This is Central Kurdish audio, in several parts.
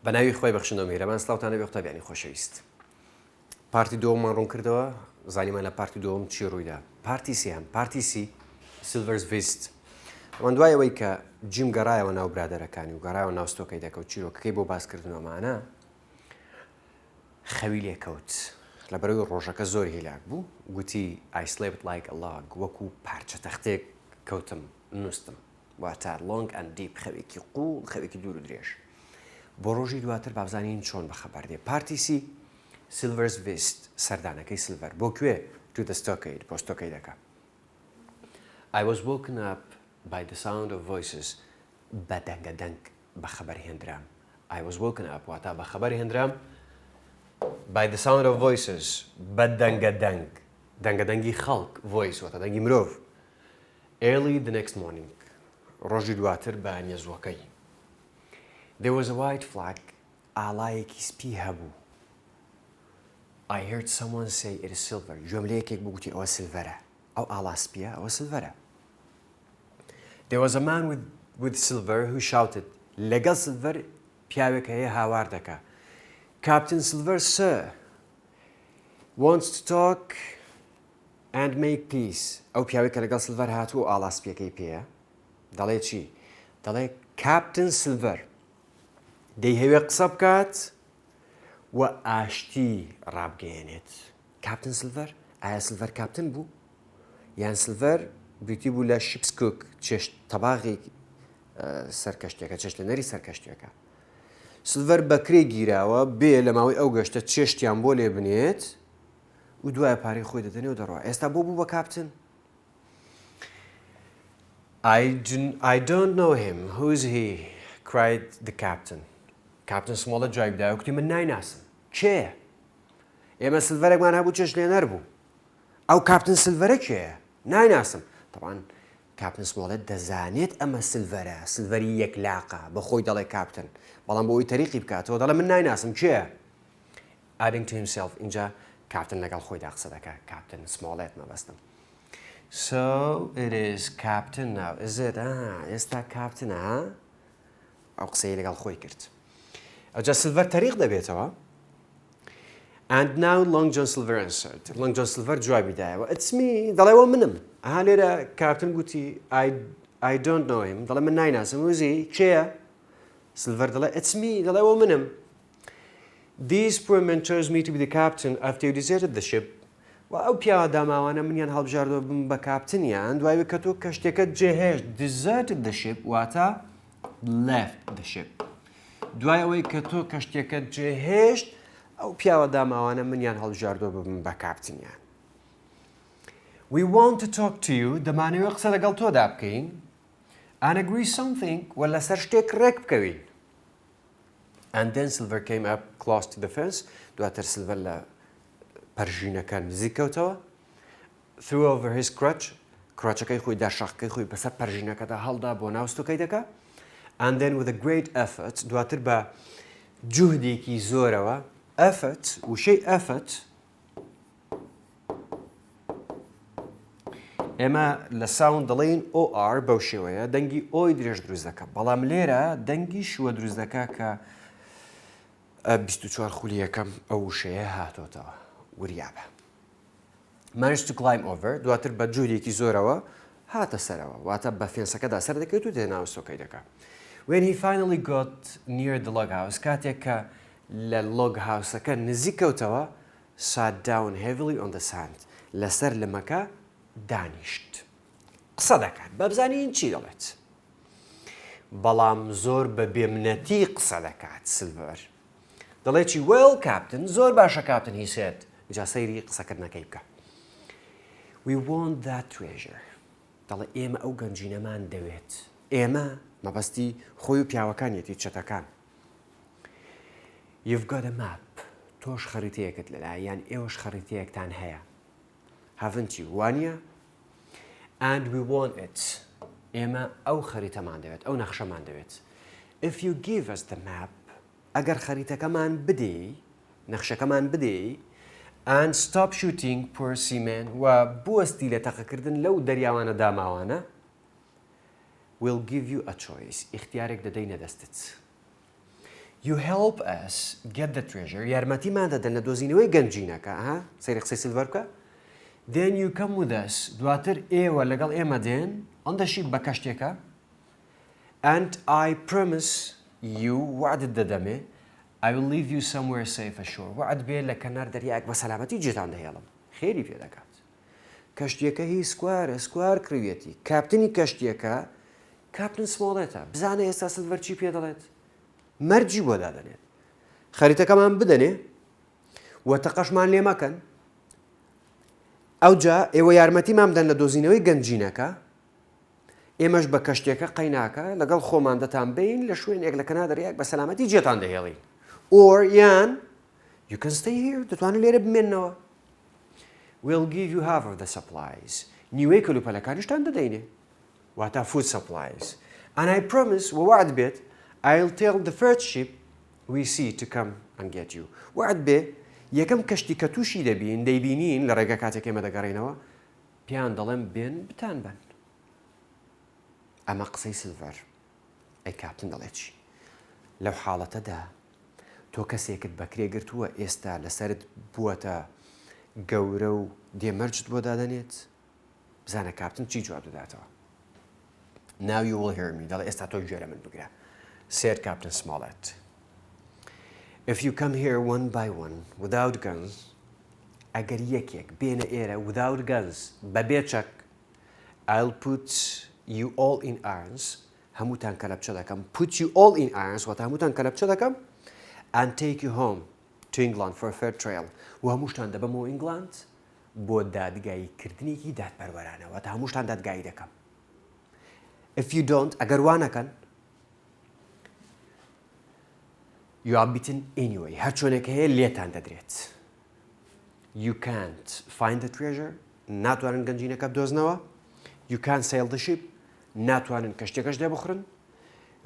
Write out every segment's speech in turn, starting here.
بەناوی خۆی بەخشندەوە میهرەبان سڵاوتانە بێ قوتابیانی خۆشەویست. پارتی دووەممان ڕوون کردەوە، زانیمان لە پارتی دووەم چی ڕوویدا. پارتی سێهەم، پارتی سی سیلڤەرز ڤیست. ئەوەن دوای ئەوەی کە جیم گەڕایەوە ناو برادەرەکانی و گەڕایەوە ناو ستۆکەی دەکە و چیرۆکەکەی بۆ باسکردنەوەمانە خەوی لێکەوت. لەبەرەوەی ڕۆژەکە زۆر هیلاک بوو، گوتی I slept like a log، وەکو پارچە تەختێک کەوتم نووستم، واتە long and deep، خەوێکی قوڵ، خەوێکی دوور و درێژ. بۆ ڕۆژی دواتر بابزانین چۆن بەخەبەر دێ. پارتی سی سیلڤەرز ڤیست، سەردانەکەی سیلڤەر. بۆ کوێ؟ to the stockade، بۆ ستۆکەی دەکە. I was woken up by the sound of voices، بە دەنگەدەنگ بەخەبەر هێنرام. I was woken up واتە بەخەبەر هێنرام by the sound of voices، بە دەنگەدەنگ، دەنگەدەنگی خەڵک، voice واتە دەنگی مرۆڤ. early the next morning، ڕۆژی دواتر بە نێزوەکەی. There was a white flag، ئاڵایەکی سپی هەبوو. I heard someone say it is silver، جۆملەیەکێک بگوتی ئەوە سیلڤەرە، ئەو ئاڵا سپیە ئەوە سیلڤەرە. There was a man with silver who shouted، لەگەڵ سیلڤەر پیاوێک هەیە هاوار دەکا. Captain Silver sir wants to talk and make peace. ئەو پیاوێکە لەگەڵ سیلڤەر هاتووە و ئاڵا سپیەکەی پێیە. دەڵێ چی؟ دەڵێ Captain Silver دەیهەوێ قسە بکات و ئاشتی ڕابگەیەنێت. کاپتن سیلڤەر؟ ئایا سیلڤەر کاپتن بوو؟ یان سیلڤەر بریتی بوو لە شیپس کۆک، چێشت تەباغی سەرکەشتێکە، چێشتلەنەری سەرکەشتێکە. سیلڤەر بەکرێ گیراوە بێ لە ماوەی ئەو گەشتە چێشتیان بۆ لێ بنێت و دوایە پارەی خۆی دەدەنێ و دەڕۆە. ئێستا بۆ بوو بە کاپتن؟ I don't know him. Who is he? cried the captain. کاپتن سمۆڵە جوای بدایە و کوتی من نایناسم. کێیە؟ ئێمە سیلڤەرێکمان هەبوو چێشتلێنەر بوو. ئەو کاپتن سیلڤەرە کێیە؟ نایناسم. طبعاً کاپتن سمۆڵێت دەزانێت ئەمە سیلڤەرە، سیلڤەری یەکلاقە، بە خۆی دەڵێ کاپتن. بەڵام بۆ ئەوی تەریقی بکاتەوە دەڵێ من نایناسم کێیە؟ adding to himself، اینجا کاپتن لەگەڵ خۆیدا قسە دەکات. کاپتن سمۆڵێت مەبەستم. So it is captain now، is it؟ ئێستا کاپتنە، ئەو قسەی لەگەڵ خۆی کرد. ئەوجا سیلڤەر تەریق دەبێتەوە. And now Long John Silver answered. Long John Silver جوای بدایەوە. It's me، دەڵێەوە منم. ئەها لێرە کاپتن گوتی I don't know him، دەڵێ من نایناسم. وزی کێیە؟ سیلڤەر دەڵێ It's me، دەڵێەوە منم. These poor men chose me to be the captain after you deserted the ship. و ئەو پیاوە داماوانە منیان هەڵبژاردەوە بم بە کاپتنیان دوای کە تۆ کەشتێکەت جێهێشت. Deserted the ship واتە left the ship. دوای ئەوەی کە تۆ کەشتێکەت جێهێشت ئەو پیاوە داماوانە منیان هەڵبژاردەوە ببم بە کاپتنیان. We want to talk to you، دەمانەوێت قسە لەگەڵ تۆدا بکەین. And agree something، و لەسەر شتێک ڕێک بکەوین. And then Silver came up close to the fence، دواتر سیلڤەر لە پەرژینەکە نزیک کەوتەوە. Threw over his crutch، کڕاچەکەی خۆی داشەقەکەی خۆی بەسەر پەرژینەکەدا هەڵدا بۆ ناو ستۆکەی دەکا. And then with a great effort، دواتر بە جوهدێکی زۆرەوە، effort، وشەی effort ئێمە لە ساوند دەڵێن OR بەو شێوەیە، دەنگی ئۆی درێژ دروست دەکە. بەڵام لێرە دەنگی شووە دروست دەکا کە 24 خولی یەکەم ئەو وشەیە هاتۆتەوە وریابە. Managed to climb over، دواتر بە جوهدێکی زۆرەوە هاتە سەرەوە، واتە بە فێنسەکەدا سەر دەکەوێت و دێناوە ستۆکەی دەکا. When he finally got near the log house، کاتێک کە لە log house-ەکە نزیک کەوتەوە، sat down heavily on the sand، لەسەر لەمەکە دانیشت. قسە دەکات، بەبزانین چی دەڵێت. بەڵام زۆر بە بێمنەتی قسە دەکات سیلڤەر. دەڵێت چی؟ Well captain، زۆر باشە کاپتن، he said. جا سەیری قسەکردنەکەی بکە. We want that treasure، دەڵێ ئێمە ئەو گەنجینەمان دەوێت. ئێمە مەبەستی خۆی و پیاوەکانیەتی چەتەکان. You've got a map، تۆش خەریتەیەکت لەلایە، یان ئێوەش خەریتەیەکتان هەیە. Haven't you؟ وانیە؟ And we want it، ئێمە ئەو خەریتەمان دەوێت، ئەو نەخشەمان دەوێت. If you give us the map، ئەگەر خەریتەکەمان بدەی، نەخشەکەمان بدەی، and stop shooting poor seamen، و بوەستی لە تەقەکردن لەو دەریاوانە داماوانە، we'll give you a choice، اختیارێک دەدەینە دەستت. You help us get the treasure. یارمەتیمان دەدەن لە دۆزینەوەی گەنجینەکە. سەیری قسەی سیلڤەر بکە. Then you come with us. دواتر ئێوە لەگەڵ ئێمە دێن on the ship بە کەشتێکە. And I promise you وعدت دەدەمێ I will leave you somewhere safe ashore. وعد بێ لە کەنار دەریاک بە سەلامەتی جێتان دەهێڵم. خێری پێ دەکات. کەشتێکە هی سکوار کڕوێتی. کاپتنی کەشتێکە کاپتن سمۆڵێتە. بزانە ئێستا سیلڤەر چی پێ دەڵێت؟ مەرجی بۆ دادەنێت. خەریتەکەمان بدەنێ وەتەقەشمان لێ مەکەن. ئەوجا ئێوە یارمەتیمان بدەن لە دۆزینەوەی گەنجینەکە ئێمەش بە کەشتێکە قەیناکە لەگەڵ خۆمان دەتان بین لە شوێنێک لە کەنار دەریاک بە سەلامەتی جێتان دەهێڵین. Or یان you can stay here دەتوانن لێرە بمێننەوە. We'll give you half of the supplies. نیوەی کەلوپەلەکانیشتان دەدەینێ. واتە food supplies. And I promise ووعد بێت I'll tell the first ship we see to come and get you. وعد بێ یەکەم کەشتی کە تووشی دەبینین لە ڕێگە کاتێک ئێمە دەگەڕێنەوە پیان دەڵێم بێن بتان بن. ئەمە قسەی سیلڤەر. ئەی کاپتن دەڵێ چی؟ لەو حاڵەتەدا تۆ کەسێکت بەکرێ گرتووە ئێستا لەسەرت بووەتە گەورە و دێمەرجت بۆ دادەنێت بزانە کاپتن چی جواب دەداتەوە. Now you will hear me. دەڵێ ئێستا تۆ گوێرە من بگرە. Said Captain Smollett. If you come here one by one without guns, ئەگەر یەکێک بێنە ئێرە without guns بەبێ چەک I'll put you all in irons هەمووتان کەلەپچە دەکەم put you all in irons واتە هەمووتان کەلەپچە دەکەم and take you home to England for a fair trial و هەمووشتان دەبەمەوە ئینگلاند بۆ دادگاییکردنێکی دادپەروەرانە واتە هەمووشتان دادگایی دەکەم. If you don't ئەگەر وانەکەن you are beaten anyway. هەر چۆنێک هەیە لێتان دەدرێت. You can't find the treasure. ناتوانن گەنجینەکە بدۆزنەوە. You can't sail the ship. ناتوانن کەشتێکەش لێ بخڕن.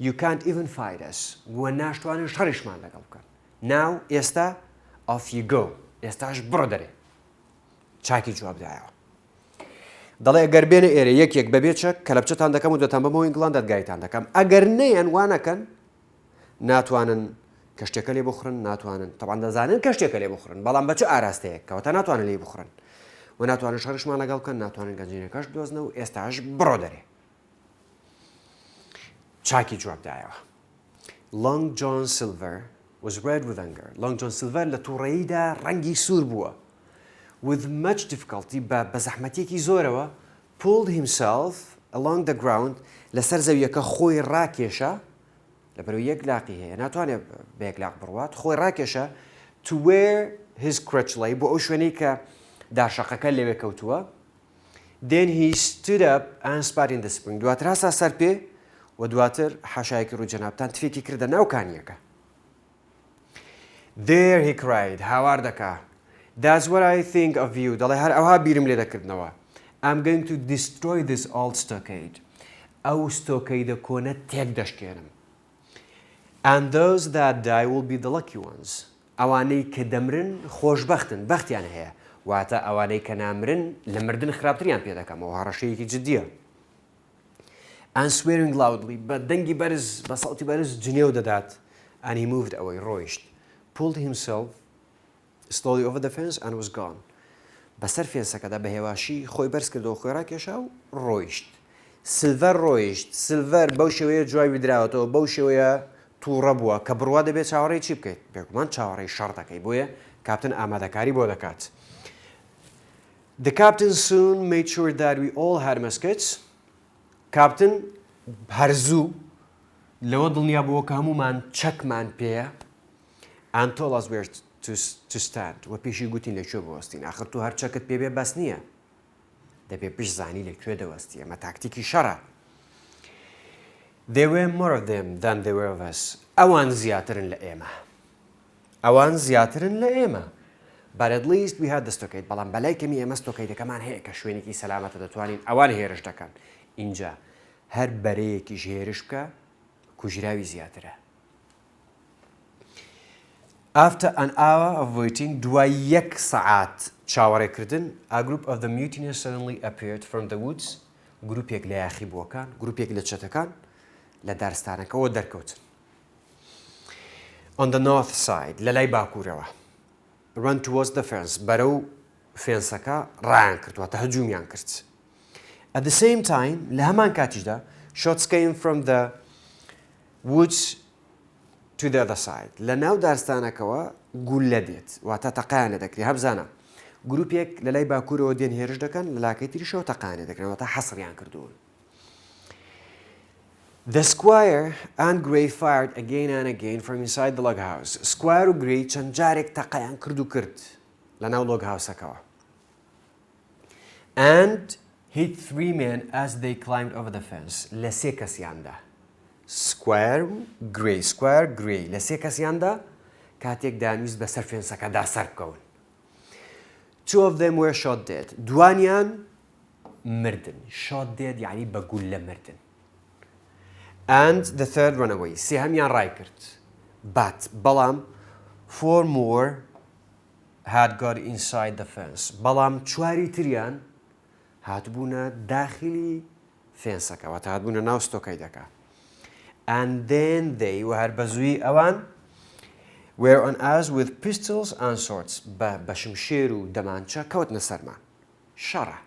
You can't even fight us. و ناشتوانن شەڕیشمان لەگەڵ بکەن. Now ئێستا off you go. ئێستاش بڕۆ دەرێ. چاکی جواب دایەوە. دەڵێ ئەگەر بێنە ئێرە یەکێک بەبێ چەک کەلەپچەتان دەکەم و دەتان بەمەوە ئینگڵاند دادگایتان دەکەم. ئەگەر نەیەن وانەکەن ناتوانن کەشتێکە لێ بخڕن ناتوانن تەبان دەزانن کەشتێکە لێ بخڕن بەڵام بە چه ئاراستەیە کەواتە ناتوانن لێ بخڕن و ناتوانن شەڕشمان لەگەڵ بکەن ناتوانن گەنجینەکەش بدۆزنەوە و ئێستاش بڕۆ دەرێ. چاکی جواب دایەوە. Long John Silver was red with anger. Long John Silver لە تووڕەییدا ڕەنگی سوور بووە. With much difficulty بە زەحمەتێکی زۆرەوە pulled himself along the ground لەسەر زەویەکە خۆی ڕاکێشە لەبەرەوەی یەک لاقی هەیە ناتوانێت بە یەک لاق بڕوات خۆی ڕاکێشە to where his crutch lay بۆ ئەو شوێنەی کە داشەقەکە لەوێ کەوتووە. Then he stood up and spat in the spring. دواتر هەستا سەر پێ و دواتر حەشایەکی ڕووجەنابتان تفێکی کردە ناو کانیەکە. There he cried. هاوار دەکا. That's what I think of you. دەڵێ هەر ئەوها بیرم لێ دەکردنەوە. I'm going to destroy this old stockade. ئەو ستۆکەیدە کۆنە تێک دەشکێنم. And those that die will be the lucky ones. ئەوانەی کە دەمرن خۆشبەختن بەختیان هەیە واتە ئەوانەی کە نامرن لە مردن خراپتریان پێ دەکەمەوە هەڕەشەیەکی جددیە. And swearing loudly بە دەنگی بەرز بە سەوتی بەرز جنێو دەدات and he moved away ڕۆیشت pulled himself slowly over the fence and was gone. بەسەر فێنسەکەدا بە هێواشی خۆی بەرز کردەوە خۆی ڕاکێشا و ڕۆیشت. سیلڤەر ڕۆیشت سیلڤەر بەو شێوەیە جوای درراوەتەوە بەو شێوەیە تووڕە بووە کە بڕوا دەبێت چاوەڕێی چی بکەیت بێگومان چاوەڕێی شەڕ دەکەی بۆیە کاپتن ئامادەکاری بۆ دەکات. The captain soon made sure that we all had muskets. کاپتن هەرزوو لەوە دڵنیا بووە کە هەمومان چەکمان پێیە and told us where to stand و پێشی گوتین لەکوێ بوەستین ئاخر تو هەر چەکت پێبێ بەس نییە دەبێ پێش زانی لەکوێ دەوەستی ئەمە تاکتیکی شەڕە. There were more of them than there were of us. ئەوان زیاترن لە ئێمە. ئەوان زیاترن لە ئێمە. But at least we had the stockade. بەڵام بەلای کەمی ئێمە ستۆکەیدەکەمان هەیە کە شوێنێکی سەلامەتە دەتوانین ئەوان هێرش دەکەن. اینجا هەر بەرەیەکیش هێرش بکە کوژراوی زیاترە. After an hour of waiting, دوای یەک سەعات چاوەڕێکردن, a group of the mutineers suddenly appeared from the woods. گروپێک لە یاخیبووەکان, گروپێک لە چەتەکان لە دارستانەکەەوە دەرکەوتن. on the north side لە لای باکوورەوە run towards the fence بەرەو فێنسەکە ڕایان کردووە تا هەجوومیان کرد. At the same time لە هەمان کاتیشدا shots came from the woods to the other side لە ناو دارستانەکەوە گولە دێت واتە تەقایان لە دەکرێت هەبزانە گروپێک لە لای باکوورەوە دێن هێرش دەکەن لە لاکەی تریشەوە تەقایان لە دەکرێن واتە حەسڕیان کردوون. The Squire and Grey fired again and again from inside the log house. Squire و Grey چەند جارێک تەقایان کرد لە ناو log house-ەکەوە. And hit 3 men as they climbed over the fence. لە سێ کەسیاندا. Squire و Grey. Squire Grey. لە سێ کەسیاندا کاتێک دانویست بەسەر فێنسەکەدا سەر بکەون. 2 of them were shot dead. دوانیان مردن. Shot dead یعنی بە گولە مردن. And the third ran away. سێهەمیان ڕای کرد. But بەڵام 4 more had got inside the fence. بەڵام چواری تریان هاتبوونە داخلی فێنسەکە واتە هاتبوونە ناو ستۆکەیدەکە. And then they و هەر بەزووی ئەوان were on us with pistols and swords. بە شمشێر و دەمانچە کەوتنە سەرمان. شەڕە.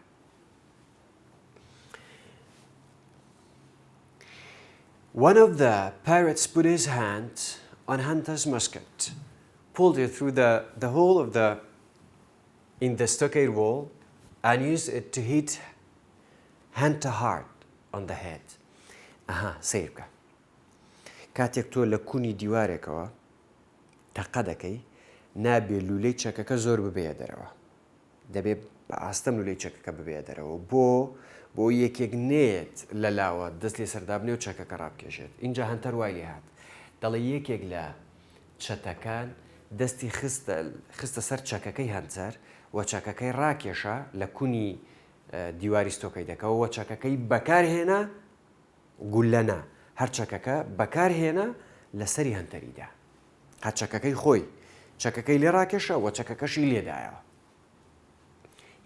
One of the pirates put his hand on Hunter's musket, pulled it through the hole in the stockade wall, and used it to hit Hunter hard on the head. سیرکە. کاتێک تۆ لە کونی دیوارێکەوە تەقە دەکەی نابێ لولەی چەکەکە زۆر ببێ دەرەوە. دەبێ بە ئاستەم لولەی چەکەکە ببێ دەرەوە. بۆ یەکێک نێت لە لاوە دەست لێ سەردابنێ و چەکەکە ڕابکێشێت. اینجا هەنتەر وای لێ هات. دەڵێ یەکێک لە چەتەکان دەستی خستە سەر چەکەکەی هەنتەر و چەکەکەی ڕاکێشە لە کونی دیواری ستۆکەیدەکەەوە و چەکەکەی بەکارهێنا گولەنا. هەر چەکەکە بەکارهێنا لەسەری هەنتەریدا. هەر چەکەکەی خۆی چەکەکەی لێ ڕاکێشە و چەکەکەشی لێدایەوە.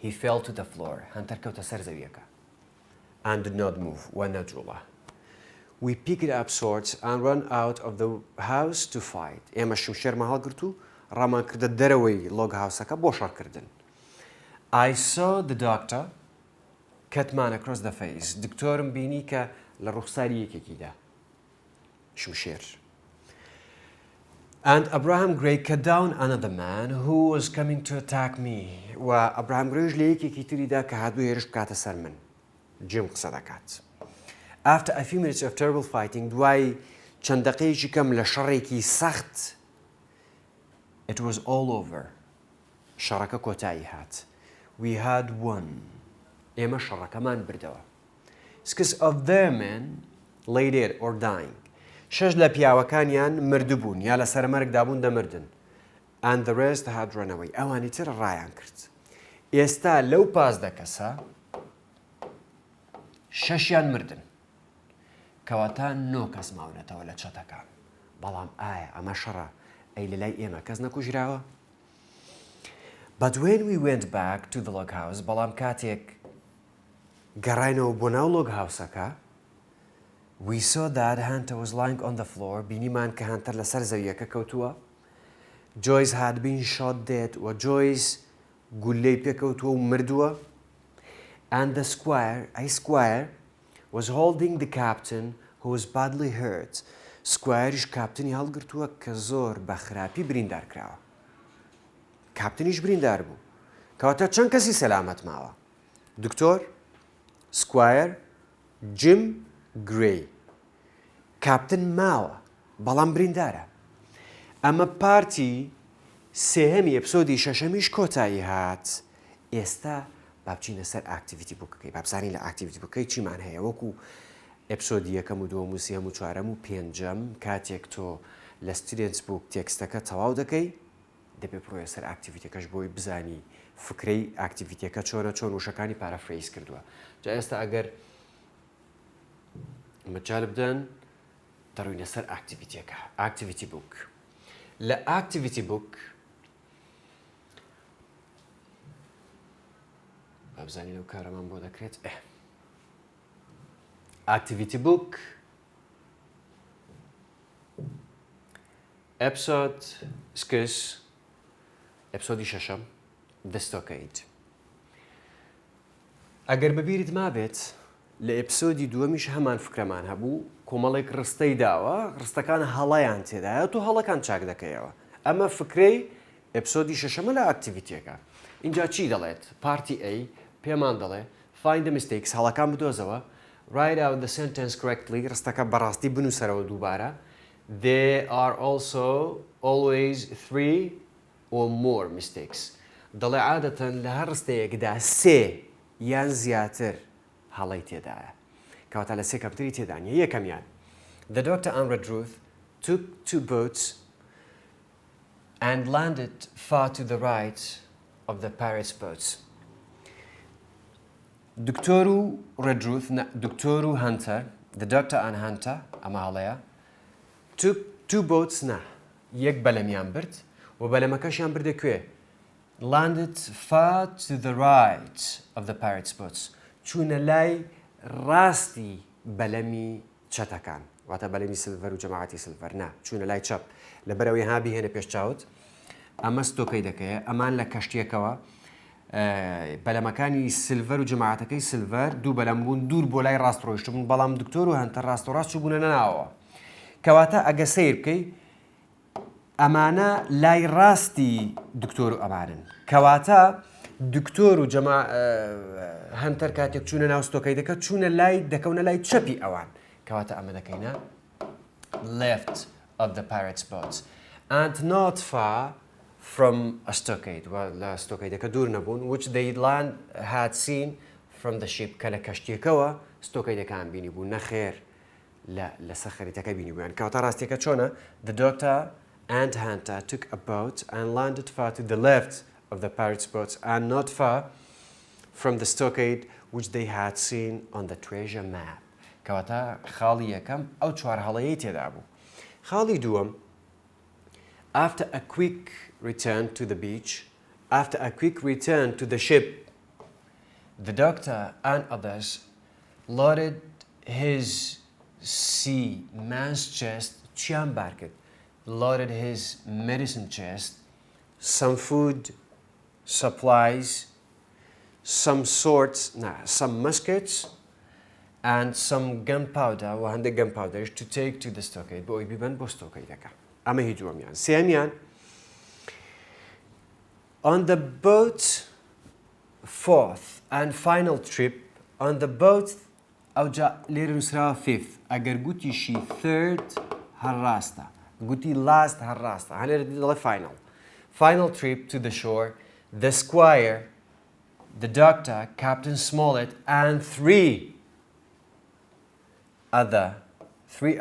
He fell to the floor. هەنتەر کەوتە سەر زەویەکە. And did not move. وەنەجوڵە. We picked up swords and ran out of the house to fight. ئێمە شمشێرمان هەڵگرت و ڕامان کردە دەرەوەی log house-ەکە بۆ شەڕکردن. I saw the doctor cut man across the face. دکتۆرم بینی کە لە ڕوخساری یەکێکیدا. شمشێر. And Abraham Grey cut down another man who was coming to attack me. و ئەبراهام گرێش لە یەکێکی تریدا کە هاتبوو هێرش بکاتە سەر من. جیم قسە دەکات. After a few minutes of terrible fighting, دوای چەند دەقەیەکی کەم لە شەڕێکی سەخت, it was all over. شەڕەکە کۆتایی هات. We had won. ئێمە شەڕەکەمان بردەوە. 6 of their men lay dead or dying. 6 لە پیاوەکانیان مردبوون یا لە سەرمەرگدا بوون دەمردن. And the rest had run away. ئەوانی تر ڕایان کرد. ئێستا لەو 15 کەسە 6یان مردن. کەواتە 9 کەس ماونەتەوە لە چەتەکان. بەڵام ئایا ئەمە شەڕە ئەی لە لای ئێمە کەس نەکوژراوە؟ But when we went back to the log house, بەڵام کاتێک گەڕاینەوە بۆ ناو log house-ەکە, we saw that Hunter was lying on the floor. بینیمان کە هەنتەر لەسەر زەویەکە کەوتووە. Joyce had been shot dead و Joyce گولەی پێکەوتووە و مردووە. And the squire was holding the captain who was badly hurt. Squireش کاپتنی هەڵگرتووە کە زۆر بە خراپی بریندار کراوە. کاپتنیش بریندار بوو. کەواتە چەند کەسی سەلامەت ماوە؟ دکتۆر، سکوایر، جیم، گرێی. کاپتن ماوە، بەڵام بریندارە. ئەمە پارتی سێهەمی ئەپسۆدی شەشەمیش کۆتایی هات. ئێستا با بچینە سەر ئاکتیڤیتی بووکەکەی. با بزانین لە ئاکتیڤیتی بووکەی چیمان هەیە. وەکو ئەپسۆدی یەکەم و دووەم و سێم و چوارەم و پێنجەم کاتێک تۆ لە ستودنتس بووک تێکستەکە تەواو دەکەی دەبێت بڕۆیە سەر ئاکتیڤیتەکەش بۆی بزانی فکرەی ئاکتیڤیتەکە چۆن وشەکانی پارافرەیز کردووە. جا ئێستا ئەگەر مەجال بدەن دەڕوینە سەر ئاکتیڤیتەکە. ئاکتیڤیتی بووک. لە ئاکتیڤیتی بووک بابزانین ئەو کارەمان بۆ دەکرێت. Activity book. episode سكس episode ششم The Stockade ئەگەر بەبیرت مابێت لە ئێپسۆدی دووەمیش هەمان فکرەمان هەبوو کۆمەڵێک ڕستەی داوە ڕستەکان هەڵەیان تێدایە تو هەڵەکان چاک دەکەیەوە ئەمە فکرەی ئێپسۆدی شەشەمە لە ئاکتیڤیتیەکە اینجا چی دەڵێت پارتی A پێمان دەڵێ find the mistakes هەڵەکان بدۆزەوە write out the sentence correctly ڕستەکە بەڕاستی بنووسەرەوە دووبارە there are also always 3 or more mistakes دەڵێ عادەتەن لە هەر ڕستەیەکدا سێ یان زیاتر هەڵەی تێدایە کەواتە لە سێ کەمتری تێدانیە یەکەمیان The doctor and Redruth took 2 boats and landed far to the right of the pirates' boats. دکتۆر و Redruth دکتۆر و Hunter The doctor and Hunter ئەمە هەڵەیە took 2 boats یەک بەلەمیان برد و بەلەمەکەشیان بردە کوێ landed far to the right of the pirates' boats چوونە لای ڕاستی بەلەمی چەتەکان واتە بەلەمی سلڤەر و جەماعەتی سلڤەر چوونە لای چەپ لەبەرەوەی هابی هێنە پێش چاوت ئەمە ستۆکەی دەکەیە ئەمان لە کەشتیەکەوە بەلەمەکانی سلڤەر و جەماعەتەکەی سلڤەر دوو بەلەم بوون دوور بۆ لای ڕاست ڕۆیشتبوون بەڵام دکتۆر و هەنتەر ڕاست و ڕاست چووبوونە نەناوەوە کەواتە ئەگە سیر بکەی ئەمانە لای ڕاستی دکتۆر و ئەمانن کەواتە دکتۆر و هەنتەر کاتێک چوونە ناو ستۆکەی دەکەت چوونە لای دەکەونە لای چەپی ئەوان کەواتە ئەمە دەکەینە left of the pirates' boats and not far from a stockade لە ستۆکەیدەکە دوور نەبوون which they had seen from the ship کە لە کەشتیەکەوە ستۆکەیدەکان بینی بوون نەخێر لەسەر خەریتەکە بینی بوویان کەواتە ڕاستیەکە چۆنە The doctor and Hunter took a boat and landed far to the left of the pirates' boats and not far from the stockade which they had seen on the treasure map. کەواتە خاڵی یەکەم ئەو چوار هەڵەیەی تێدا بوو. خاڵی دووەم After a quick return to the beach, after a quick return to the ship, the doctor and others loaded his man's chest چیان بار کرد loaded his medicine chest, some food, supplies, some muskets, and some gunpowder, وهندێک gunpowder to take to the stockade بۆ ئەوی بیبەن بۆ ستۆکەیدەکە. ئەمە هی دووەمیان. سێمیان On the boat's fourth and final trip, on the boat ئەوجا لێرە نووسراوە fifth ئەگەر گوتیشی third هەر ڕاستە گوتی last هەر ڕاستە هەنێرە دڵێ final trip to the shore the squire the doctor Captain Smollett and three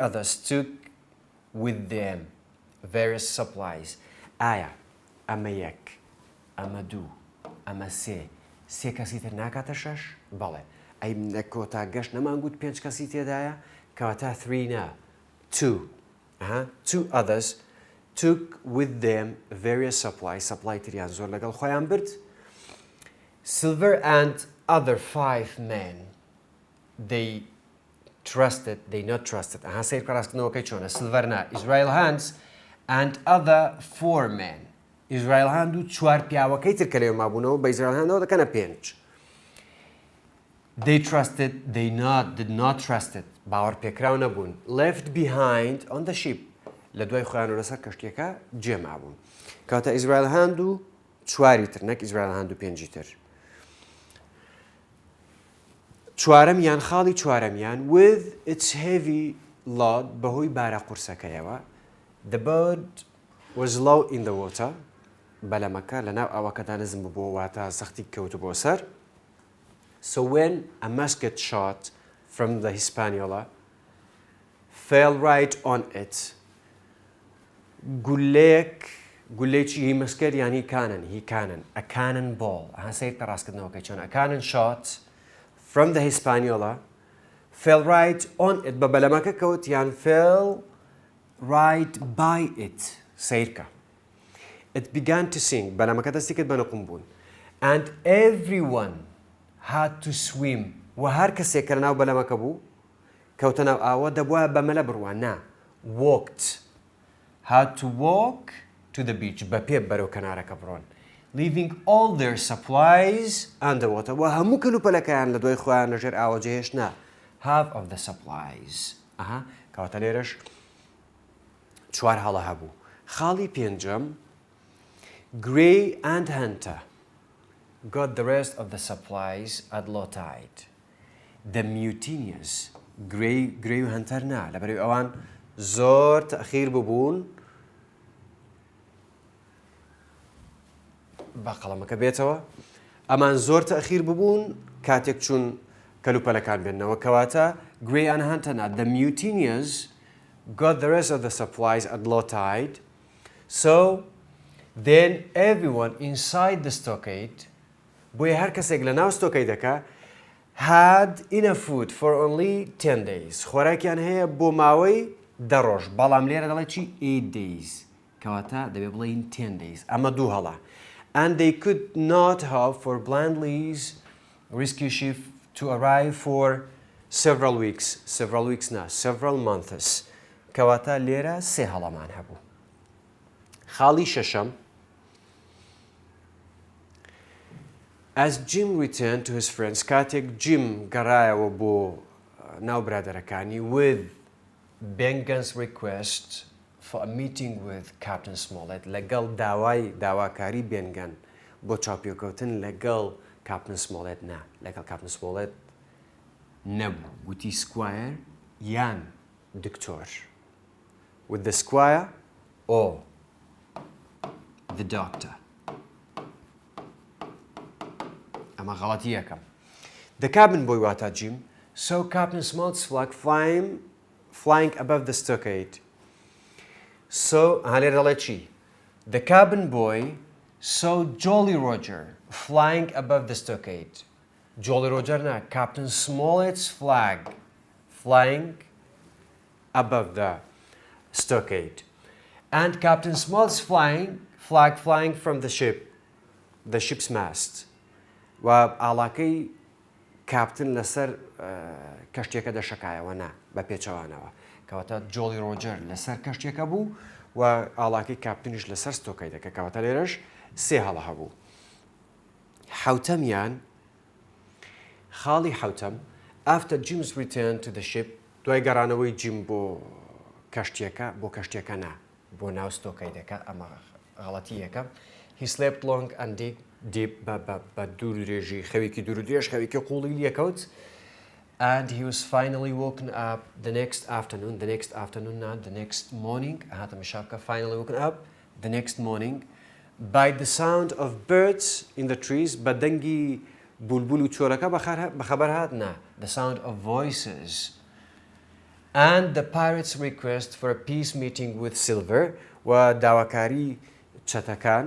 others took with them various supplies ئایا ئەمە یەک ئەمە دوو ئەمە سێ کەسی تر ناکاتە شەش بەڵێ ئەی لە کۆتا گەشت نەمان گوت 5 کەسی تێدایە کەواتە 2 others took with them various supply تریان زۆر لەگەڵ خۆیان برد Silver and other 5 men they not trusted سیر کەڕاستکردنەوەکەی چۆنە Silver Israel Hands and other 4 men Israel Hand و 4 پیاوەکەی تر کە لێو مابوونەوە بە Israel Handەوە دەکەنە 5 They did not trust it. باوەڕ پێکراو نەبوون. Left behind on the ship. لە دوای خۆیان و لەسەر کەشتیەکە جێمابوون. کەواتە ئیزرایل هاند و 4 تر نەک ئیزرایل هاند و 5 تر. چوارەمیان خاڵی چوارەمیان with its heavy load بەهۆی بارە قورسەکەیەوە. The boat was low in the water. بەلەمەکە لەناو ئاوەکەدا نزم بووبووە واتە سەختی کەوتو بۆ سەر. So when a musket shot from the Hispaniola fell right on it, gullechi musket yani cannon, a cannonball. A cannon shot from the Hispaniola fell right on it. Babalamaka kaut yan fell right by it. Seirka. It began to sink. Balamaka tasiket banakumbun. And everyone had to swim وهر کسی که ناو بلما کبو کەوتە ناو ئاوە دەبووە بە مەلە بڕوان walked had to walk to the beach بەپێ بەرەو کەنارەکە بڕۆن leaving all their supplies underwater وهەموو کەلوپەلەکەیان لە دوای خۆیان لەژێر ئاوە جێهێشتنا half of the supplies کەواتە لێرەش چوار هەڵە هەبوو خاڵی پێنجەم Gray and Hunter got the rest of the supplies at low tide. The mutinous Gray و Hunter نا لەبەرەوەی ئەوان زۆر تەخیر ببوون با قەڵەمەکە بێتەوە ئەمان زۆر تەخیر ببوون کاتێک چوون کەلوپەلەکان بێننەوە کەواتە Gray and Hunter نا The mutinous got the rest of the supplies at low tide. So then everyone inside the stockade بۆیە هەر کەسێک لە ناو ستۆکەیدەکە had enough food for only 10 days خۆراکیان هەیە بۆ ماوەی 10 ڕۆژ بەڵام لێرە دەڵێ چی 8 days کەواتە دەبێ بڵێین 10 days ئەمە دوو هەڵە and they could not hope for Blandley's rescue ship to arrive for several weeks نا several months کەواتە لێرە سێ هەڵەمان هەبوو خاڵی شەشەم As Jim returned to his friends, کاتێک Jim گەڕایەوە بۆ ناو برادەرەکانی with Bengan's request for a meeting with Captain Smollett لەگەڵ داواکاری بێنگەن بۆ چاپیۆکەوتن لەگەڵ Captain Smollett نا لەگەڵ Captain Smollett نەبوو وتی Squire یان دکتۆر with the Squire or the doctor ئەمە غەڵەتی یەکەم The cabin boy واتە Jim saw Captain Smollett's flag flying above the stockade. So هەلێر دەڵێ چی The cabin boy saw Jolly Roger flying above the stockade. Jolly Roger نا Captain Smollett's flag flying above the stockade. And Captain Smollett's flag flying from the ship's mast. و ئاڵاکەی کاپتن لەسەر کەشتێکە دەشەکایەوە نا بە پێچەوانەوە کەواتە جۆڵی ڕۆجەر لەسەر کەشتێکە بوو و ئاڵاکەی کاپتنیش لەسەر ستۆکەی دەکە کەواتە لێرەش سێ هەڵە هەبوو حوتەمیان خاڵی حوتەم After Jim's return to the ship دوای گەڕانەوەی جیم بۆ کەشتێکە نا بۆ ناو ستۆکەی دەکە ئەمە غەڵەتی یەکە He slept long and deep بە دوور درێژی خەوێکی دوور درێژ خەوێکی قوڵی لێکەوت and he was finally woken up the next morning هاتە مشابکە finally woken up the next morning by the sound of birds in the trees بە دەنگی بولبول و چۆرەکە بەخەبەر هات نا the sound of voices and the pirates request for a peace meeting with Silver و داواکاری چەتەکان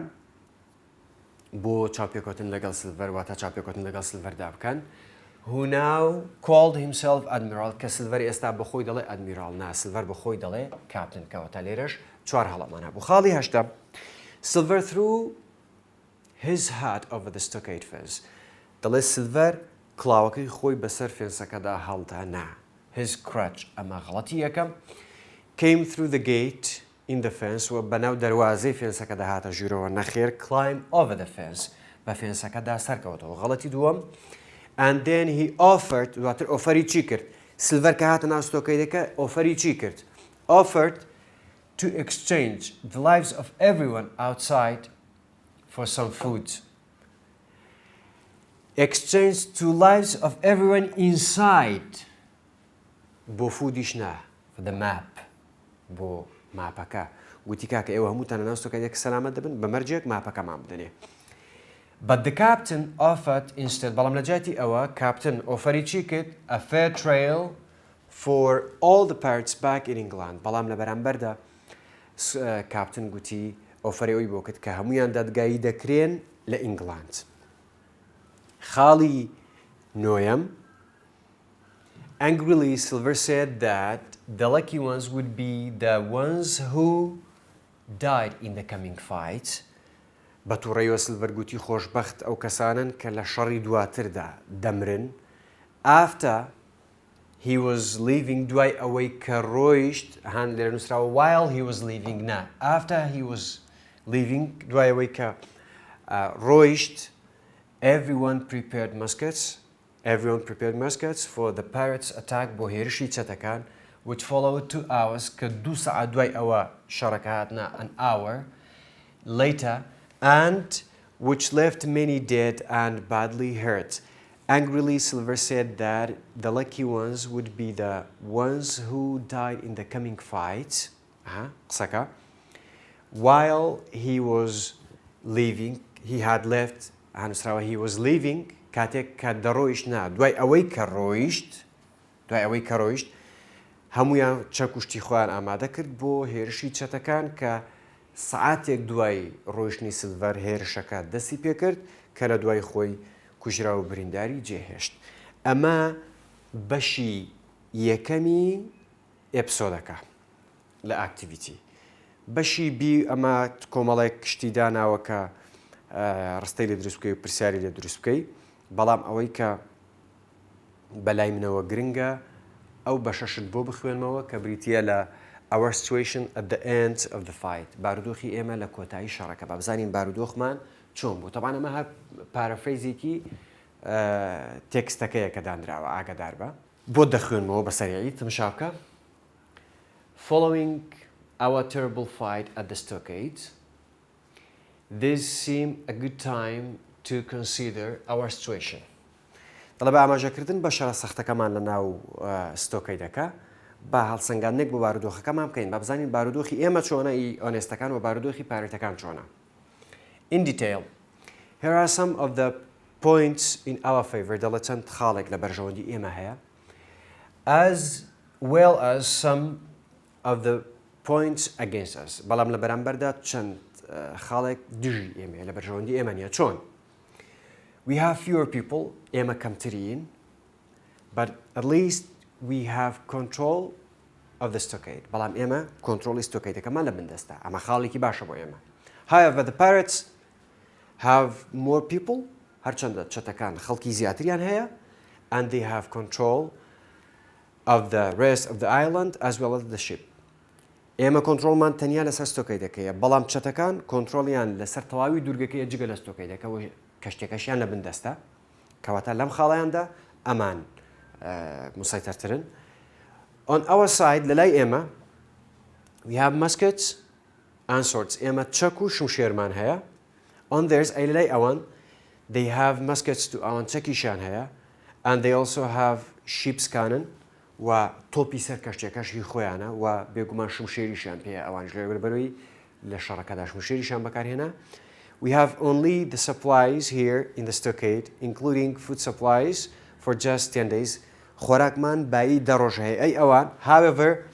بۆ چاپێکۆتن لەگەڵ سیلڤەر واتە چاپێکۆتن لەگەڵ سیلڤەردا بکەن who now called himself admiral کە سیلڤەر ئێستا بە خۆی دەڵێ ئەدمیرال نا سیلڤەر بە خۆی دەڵێ کاپتن کەواتە لێرەش چوار هەڵەمان هەبوو خاڵی هەشتە Silver threw his hat over the stockade fence دەڵێ سیلڤەر کڵاوەکەی خۆی بەسەر فێنسەکەدا هەڵدا نا his crutch ئەمە غەڵەتی یەکەم came through the gate in the fence و بەناو دەروازەی فێنسەکەدا هاتە ژوورەوە نەخێر climb over the fence بە فێنسەکەدا سەرکەوتەوە غەڵەتی دووەم and then he offered دواتر ئۆفەری چی کرد سیلڤەر کە هاتە ناو ستۆکەیدەکە ئۆفەری چی کرد offered to exchange the lives of everyone outside for some food exchange to lives of everyone inside بۆ فودیش نا for the map بۆ ماپەکە گوتی کاکە ئێوە هەمووتانە ناو ستۆکەیدەکە سەلامەت دەبن بە مەرجێک ماپەکەمان بدەنێ But the captain offered instead بەڵام لە جاتی ئەوە کاپتن ئۆفەری چی کرد a fair trial for all the pirates back in England بەڵام لە بەرامبەردا کاپتن گوتی ئۆفەری ئەوی بۆ کرد کە هەمویان دادگایی دەکرێن لە ئینگلاند خاڵی نۆیەم Angrily, Silver said that the lucky ones would be the ones who died in the coming fight. بە تووڕێیەوە سیلڤەر گوتی خۆشبەخت ئەو کەسانن کە لە شەڕی دواتردا دەمرن after he was leaving دوای ئەوەی کە ڕۆیشت هەن لێرە نووسراوە while he was leaving نا after he was leaving دوای ئەوەی کە ڕۆیشت everyone prepared muskets for the pirates attack بۆ هێرشی چەتەکان which followed 2 hours کە 2 سەعات دوای ئەوە شەڕەکە هاتنە an hour later and which left many dead and badly hurt. Angrily, Silver said that the lucky ones would be the ones who died in the coming fight. While he was leaving, he had left, he was leaving, كاتێک کە دەڕۆیشت نا دوای ئەوەی کە ڕۆیشت هەمویان چەک و شتی خۆیان ئامادە کرد بۆ هێرشی چەتەکان کە سعاتێک دوای ڕۆیشتنی سیلڤەر هێرشەکە دەستی پێکرد کە لە دوای خۆی کوژرا و برینداری جێهێشت. ئەمە بەشی یەکەمی ئێپسۆدەکە لە ئاکتیڤیتی. بەشی بی ئەمە کۆمەڵێک کشتی داناوە کە ڕستەی لێ دروست بکەی و پرسیاری لێ دروست بکەی بەڵام ئەوەی کە بەلای منەوە گرنگە ئەو بەشەشت بۆ بخوێنمەوە کە بریتیە لە our situation at the end of the fight. بارودۆخی ئێمە لە کۆتایی شەڕەکە بە بزانین بارودۆخمان چۆن بوو. طبعاً ئەمە هەر پارەفرەیزێکی تێکستەکەیە کە دانراوە ئاگادار بە بۆ دەخوێنمەوە بە سەریعی تماشا بکە. Following our terrible fight at the stockade, this seemed a good time to consider our situation. دەڵێ بە ئاماژەکردن بە شەڕە سەختەکەمان لە ناو ستۆکەیدەکە با هەڵسەنگاندنێک بۆ بارودۆخەکەمان بکەین بە بزانین بارودۆخی ئێمە چۆنە ئۆنێستەکان و بارودۆخی پارێتەکان چۆنە. In detail, here are some of the points in our favor دەڵێ چەند خاڵێک لە بەرژەوەندی ئێمە هەیە as well as some of the points against us. بەڵام لە بەرامبەردا چەند خاڵێک دژی ئێمە لە بەرژەوەندی ئێمە نیە. چۆن؟ We have fewer people, ئێمە کەمترین, but at least we have control of the stockade. بەڵام ئێمە کۆنتڕۆڵی ستۆکەیدەکەمان لە بندەستە. ئەمە خاڵێکی باشە بۆ ئێمە. However, the pirates have more people, هەرچەندە چەتەکان خەڵکی زیاتریان هەیە, and they have control of the rest of the island as well as the ship. ئێمە کۆنتڕۆڵمان تەنیا لەسەر ستۆکەیدەکەیە بەڵام چەتەکان کۆنتڕۆڵیان لەسەر تەواوی دوورگەکەیە جگە لە ستۆکەیدەکە و کەشتێکەشیان لە بندەستە کەواتە لەم خاڵەیاندا ئەمان مسایترترن. On our side لەلای ئێمە we have muskets and swords. ئێمە چەک و شمشێرمان هەیە. On theirs ئەی لەلای ئەوان they have muskets to ئەوان چەکیشیان هەیە and they also have ship's cannon و تۆپی سەر کەشتێکەشی خۆیانە و بێگومان شمشێریشیان پێیە ئەوانش لێ بەربەرەوەی لە شەڕەکەدا شمشێریشیان بەکارهێنا. We have only the supplies here in the stockade, including food supplies for just 10 days. خۆراکمان بایی دەڕۆژ هەیە ئەی ئەوان. However,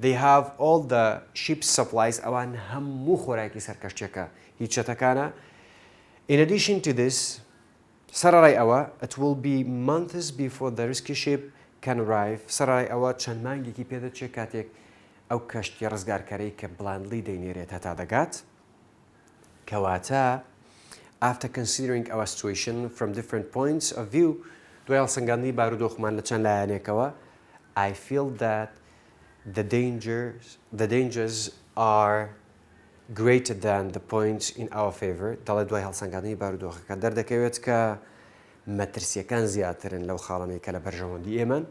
they have all the ship's supplies. ئەوان هەموو خۆراکی سەر کەشتێکە هیچ چەتەکانە. In addition to this, سەرەڕای ئەوە it will be months before the rescue ship can arrive. سەرەڕای ئەوە چەند مانگێکی پێدەچێت کاتێک ئەو کەشتی ڕزگارکەرەی کە بڵاندلی دەینێرێت هەتا دەگات. کەواتە after considering our situation from different points of view دوای هەڵسەنگاندنی بارودۆخمان لە چەند لایەنێکەوە I feel that the dangers are greater than the points in our favor. دەڵێ دوای هەڵسەنگاندنی بارودۆخەکە دەردەکەوێت کە مەترسیەکان زیاترن لەو خاڵانەی کە لە بەرژەوەندی ئێمەن.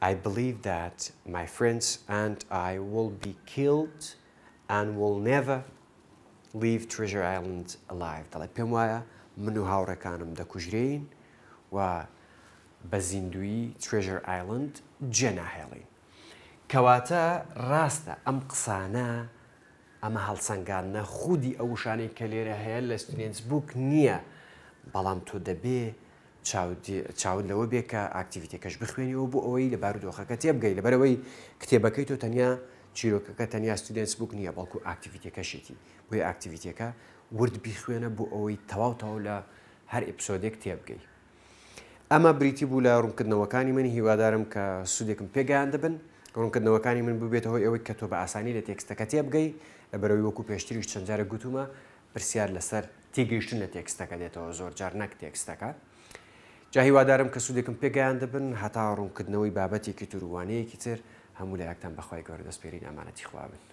I believe that my friends and I will be killed and will never leave Treasure Island alive. دەڵێ پێم وایە من و هاوڕێکانم دەکوژرین و بە زیندوی Treasure Island جێ ناهێڵین. کەواتە ڕاستە ئەم قسانە ئەمە هەڵسەنگاندنە خودی ئەو شانەی کە لێرە هەیە لە ستودنتس بووک نییە بەڵام تۆ دەبێ چاود لەوە بێ کە ئاکتیڤیتێکەش بخوێنیەوە بۆ ئەوەی لە بارودۆخەکە تێبگەی لەبەرەوەی کتێبەکەی تۆ تەنیا چیرۆکەکە تەنیا ستودنتس بووک نییە بەڵکو ئاکتیڤیتێکەشێتی بۆی ئاکتیڤیتێکە ورد بیخوێنە بۆ ئەوەی تەواو لە هەر ئێپسۆدێک تێبگەی. ئەمە بریتی بوو لە ڕوونکردنەوەکانی من هیوادارم کە سوودێکم پێگەیان دەبن. ڕوونکردنەوەکانی من ببێتەوە ئەوەی کە تۆ بە ئاسانی لە تێکستەکە تێبگەی لەبەرەوەی وەکو پێشتریش چەند جارە گوتومە پرسیار لەسەر تێگەیشتن لە تێکستەکە دێتەوە زۆر جار نەک تێکستەکە. جا هیوادارم کە سوودێکم پێگەیان دەبن هەتا ڕوونکردنەوەی بابەتێکی تووروانەیەکی تر هەموو لایەکتان بەخوای گەورە دەستپێرین ئەمانەتی خوا بن.